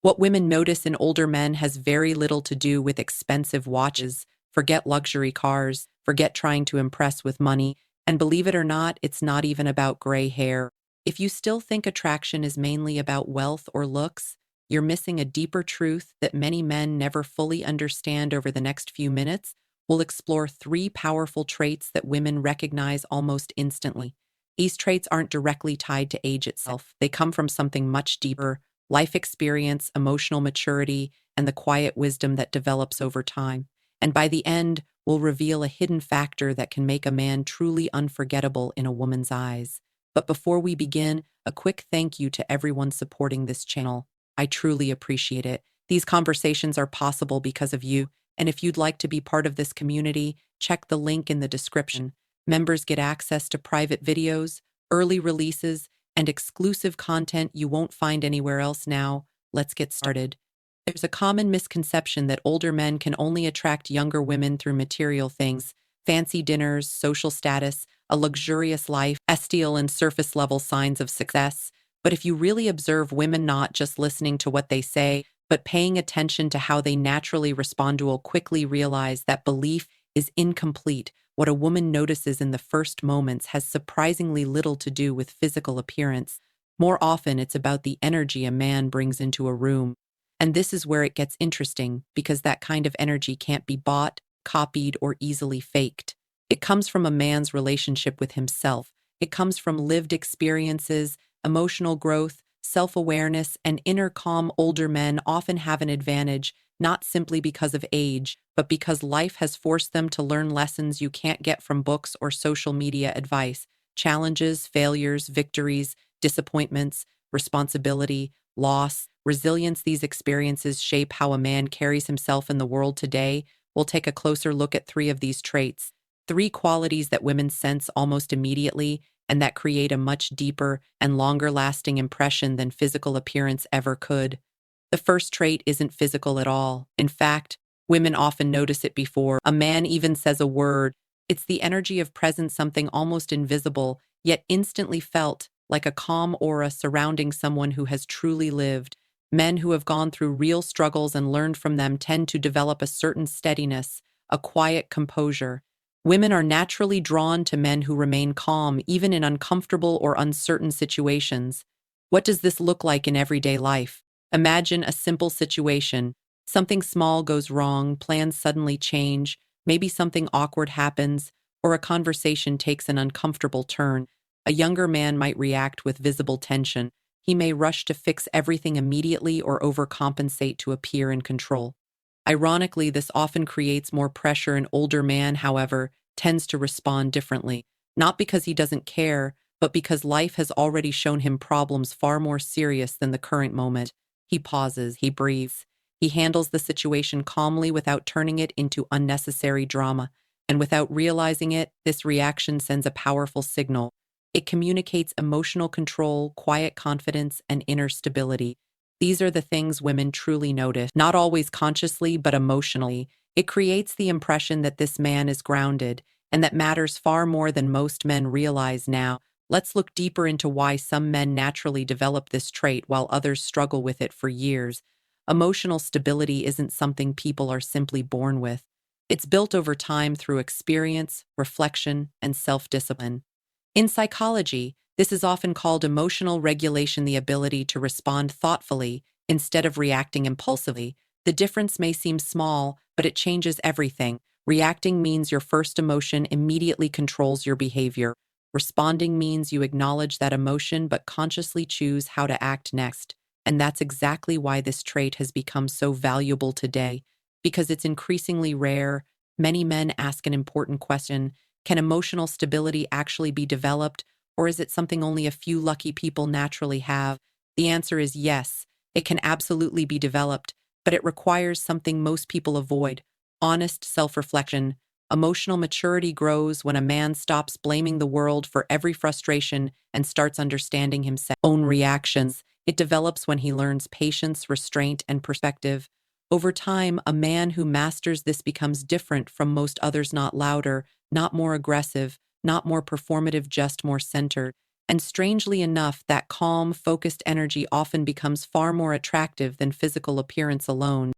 What women notice in older men has very little to do with expensive watches. Forget luxury cars, forget trying to impress with money, and believe it or not, it's not even about gray hair. If you still think attraction is mainly about wealth or looks, you're missing a deeper truth that many men never fully understand. Over the next few minutes, we'll explore three powerful traits that women recognize almost instantly. These traits aren't directly tied to age itself. They come from something much deeper: life experience, emotional maturity, and the quiet wisdom that develops over time. And by the end, we'll reveal a hidden factor that can make a man truly unforgettable in a woman's eyes. But before we begin, a quick thank you to everyone supporting this channel. I truly appreciate it. These conversations are possible because of you, and if you'd like to be part of this community, check the link in the description. Members get access to private videos, early releases, and exclusive content you won't find anywhere else. Now, let's get started. There's a common misconception that older men can only attract younger women through material things: fancy dinners, social status, a luxurious life, esteel and surface level signs of success. But if you really observe women, not just listening to what they say, but paying attention to how they naturally respond, will quickly realize that belief is incomplete. What a woman notices in the first moments has surprisingly little to do with physical appearance. More often, it's about the energy a man brings into a room. And this is where it gets interesting, because that kind of energy can't be bought, copied, or easily faked. It comes from a man's relationship with himself. It comes from lived experiences, emotional growth, self-awareness, and inner calm. Older men often have an advantage, not simply because of age, but because life has forced them to learn lessons you can't get from books or social media advice. Challenges, failures, victories, disappointments, responsibility, loss, resilience. These experiences shape how a man carries himself in the world. Today, we'll take a closer look at three of these traits, three qualities that women sense almost immediately and that create a much deeper and longer-lasting impression than physical appearance ever could. The first trait isn't physical at all. In fact, women often notice it before a man even says a word. It's the energy of presence, something almost invisible, yet instantly felt, like a calm aura surrounding someone who has truly lived. Men who have gone through real struggles and learned from them tend to develop a certain steadiness, a quiet composure. Women are naturally drawn to men who remain calm, even in uncomfortable or uncertain situations. What does this look like in everyday life? Imagine a simple situation. Something small goes wrong, plans suddenly change, maybe something awkward happens, or a conversation takes an uncomfortable turn. A younger man might react with visible tension. He may rush to fix everything immediately or overcompensate to appear in control. Ironically, this often creates more pressure. An older man, however, tends to respond differently, not because he doesn't care, but because life has already shown him problems far more serious than the current moment. He pauses, he breathes, he handles the situation calmly without turning it into unnecessary drama. And without realizing it, this reaction sends a powerful signal. It communicates emotional control, quiet confidence, and inner stability. These are the things women truly notice, not always consciously, but emotionally. It creates the impression that this man is grounded, and that matters far more than most men realize. Now, let's look deeper into why some men naturally develop this trait while others struggle with it for years. Emotional stability isn't something people are simply born with. It's built over time through experience, reflection, and self-discipline. In psychology, this is often called emotional regulation, the ability to respond thoughtfully instead of reacting impulsively. The difference may seem small, but it changes everything. Reacting means your first emotion immediately controls your behavior. Responding means you acknowledge that emotion but consciously choose how to act next. And that's exactly why this trait has become so valuable today, because it's increasingly rare. Many men ask an important question: can emotional stability actually be developed, or is it something only a few lucky people naturally have? The answer is yes, it can absolutely be developed, but it requires something most people avoid: honest self-reflection. Emotional maturity grows when a man stops blaming the world for every frustration and starts understanding himself own reactions. It develops when he learns patience, restraint, and perspective. Over time, a man who masters this becomes different from most others: not louder, not more aggressive, not more performative, just more centered. And strangely enough, that calm, focused energy often becomes far more attractive than physical appearance alone.